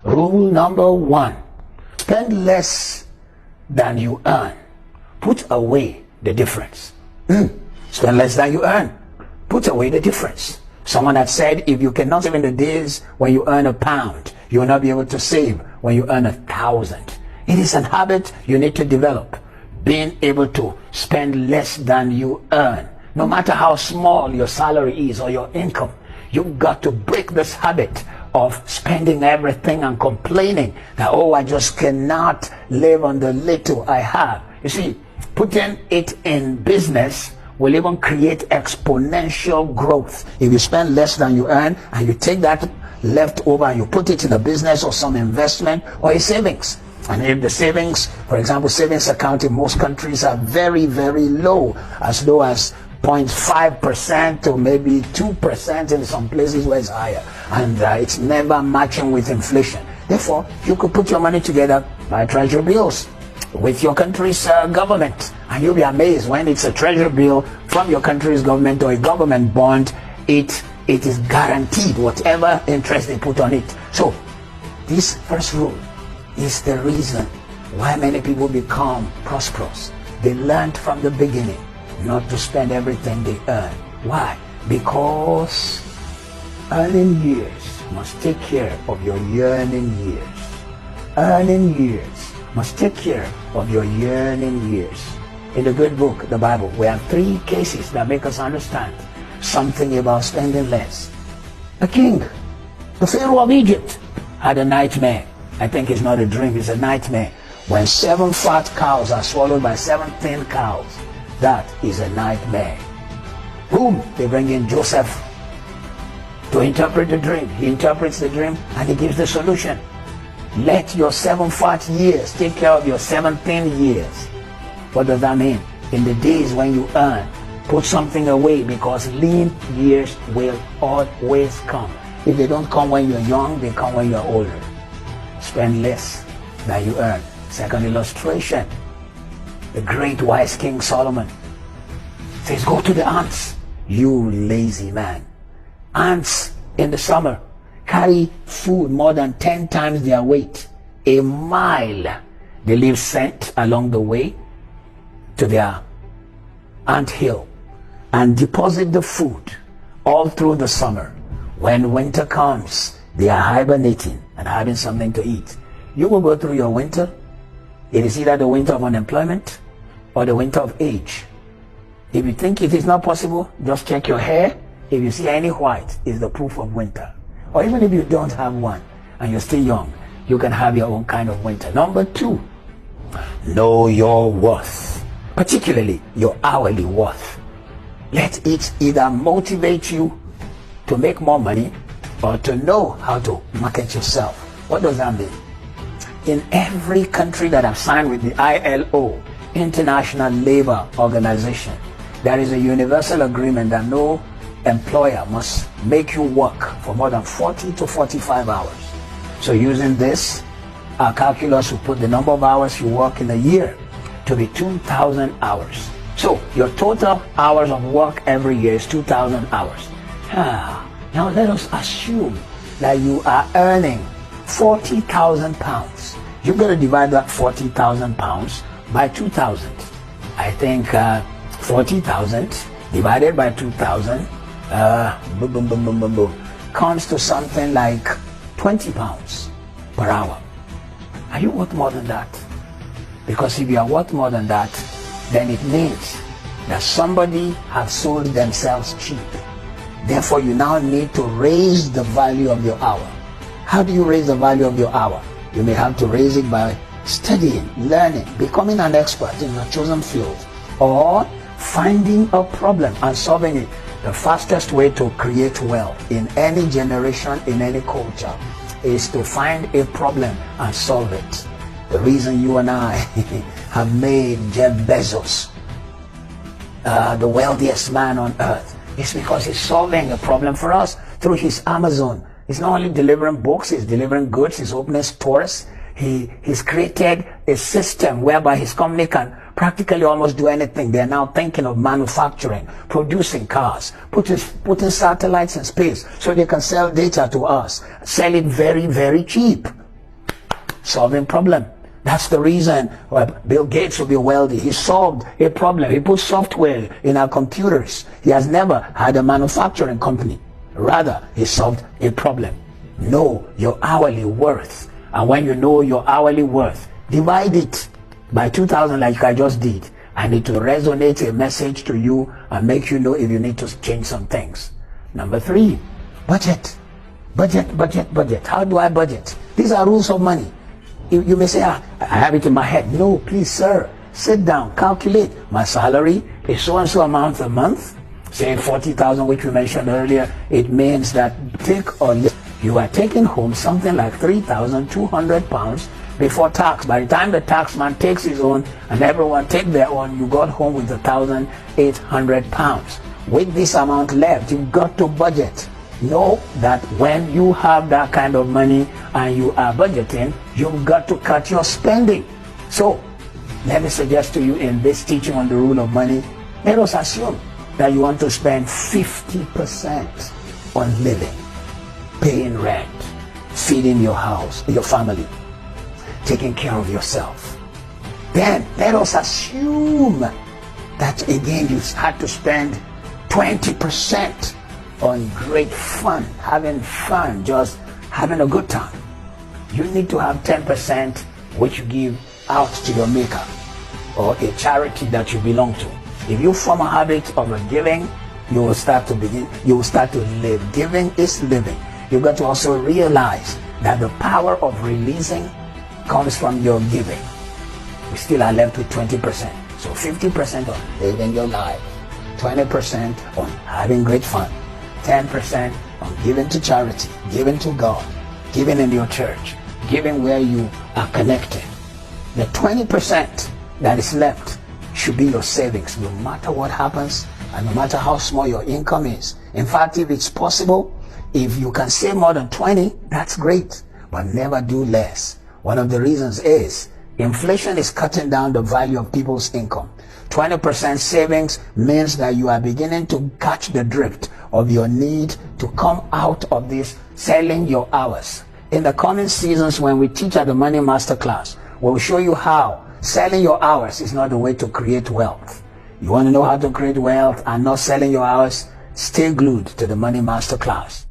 Rule number 1. Spend less than you earn. Put away the difference. Spend less than you earn. Put away the difference. Someone had said, if you cannot save in the days when you earn £1, you will not be able to save when you earn 1,000. It is an habit you need to develop. Being able to spend less than you earn. No matter how small your salary is or your income, you've got to break this habit of spending everything and complaining that, oh, I just cannot live on the little I have. You see, putting it in business will even create exponential growth. If you spend less than you earn and you take that left over and you put it in a business or some investment or a savings. And if the savings, for example, savings account in most countries are very, very low as 0.5% to maybe 2% in some places where it's higher. And it's never matching with inflation. Therefore, you could put your money together, buy treasury bills with your country's government. And you'll be amazed when it's a treasury bill from your country's government or a government bond, it is guaranteed whatever interest they put on it. So, this first rule is the reason why many people become prosperous. They learned from the beginning not to spend everything they earn. Why? Because earning years must take care of your yearning years. Earning years must take care of your yearning years. In the good book, the Bible, we have 3 cases that make us understand something about spending less. A king, the Pharaoh of Egypt, had a nightmare. I think it's not a dream, it's a nightmare. When 7 fat cows are swallowed by 7 thin cows, that is a nightmare. Boom, they bring in Joseph to interpret the dream. He interprets the dream and he gives the solution. Let your 7 fat years take care of your 7 thin years. What does that mean? In the days when you earn, put something away, because lean years will always come. If they don't come when you're young, they come when you're older. Spend less than you earn. Second illustration. The great wise King Solomon says, go to the ants, you lazy man. Ants in the summer carry food more than 10 times their weight. A mile. They leave scent along the way to their ant hill and deposit the food all through the summer. When winter comes, they are hibernating and having something to eat. You will go through your winter. It is either the winter of unemployment or the winter of age. If you think it is not possible, just check your hair. If you see any white, it's the proof of winter. Or even if you don't have one and you're still young, you can have your own kind of winter. Number 2, know your worth, particularly your hourly worth. Let it either motivate you to make more money or to know how to market yourself. What does that mean? In every country that have signed with the ILO, International Labor Organization, there is a universal agreement that no employer must make you work for more than 40 to 45 hours. So using this, our calculus will put the number of hours you work in a year to be 2,000 hours. So your total hours of work every year is 2,000 hours. Now let us assume that you are earning 40,000 pounds. You've got to divide that 40,000 pounds by 2,000. I think 40,000 divided by 2,000 boom, boom, boom, boom, boom, boom, comes to something like 20 pounds per hour. Are you worth more than that? Because if you are worth more than that, then it means that somebody has sold themselves cheap. Therefore, you now need to raise the value of your hour. How do you raise the value of your hour? You may have to raise it by studying, learning, becoming an expert in your chosen field, or finding a problem and solving it. The fastest way to create wealth in any generation, in any culture, is to find a problem and solve it. The reason you and I have made Jeff Bezos the wealthiest man on earth is because he's solving a problem for us through his Amazon. He's not only delivering books, he's delivering goods, he's opening stores. He's created a system whereby his company can practically almost do anything. They're now thinking of manufacturing, producing cars, putting satellites in space so they can sell data to us, sell it very, very cheap. solving problem. That's the reason why Bill Gates will be wealthy. He solved a problem. He put software in our computers. He has never had a manufacturing company. Rather, he solved a problem. Know your hourly worth. And when you know your hourly worth, divide it by 2,000 like I just did. And it will resonate a message to you and make you know if you need to change some things. Number 3, budget. Budget. How do I budget? These are rules of money. You may say, I have it in my head. No, please, sir. Sit down, calculate. My salary is so and so amount a month. Say 40,000, which we mentioned earlier. It means that you are taking home something like 3,200 pounds before tax. By the time the tax man takes his own and everyone take their own, you got home with 1,800 pounds. With this amount left, you've got to budget. Know that when you have that kind of money and you are budgeting, you've got to cut your spending. So let me suggest to you in this teaching on the rule of money, let us assume that you want to spend 50% on living, paying rent, feeding your house, your family, taking care of yourself. Then let us assume that again you had to spend 20% on great fun, having fun, just having a good time. You need to have 10% which you give out to your maker or a charity that you belong to. If you form a habit of giving, you will start to live. Giving is living. You've got to also realize that the power of releasing comes from your giving. We still are left with 20%. So 50% on living your life, 20% on having great fun, 10% on giving to charity, giving to God, giving in your church, giving where you are connected. The 20% that is left should be your savings, no matter what happens and no matter how small your income is. In fact, if it's possible, if you can save more than 20, that's great, but never do less. One of the reasons is inflation is cutting down the value of people's income. 20% savings means that you are beginning to catch the drift of your need to come out of this selling your hours. In the coming seasons, when we teach at the Money Masterclass, we'll show you how selling your hours is not the way to create wealth. You want to know how to create wealth and not selling your hours? Stay glued to the Money Masterclass.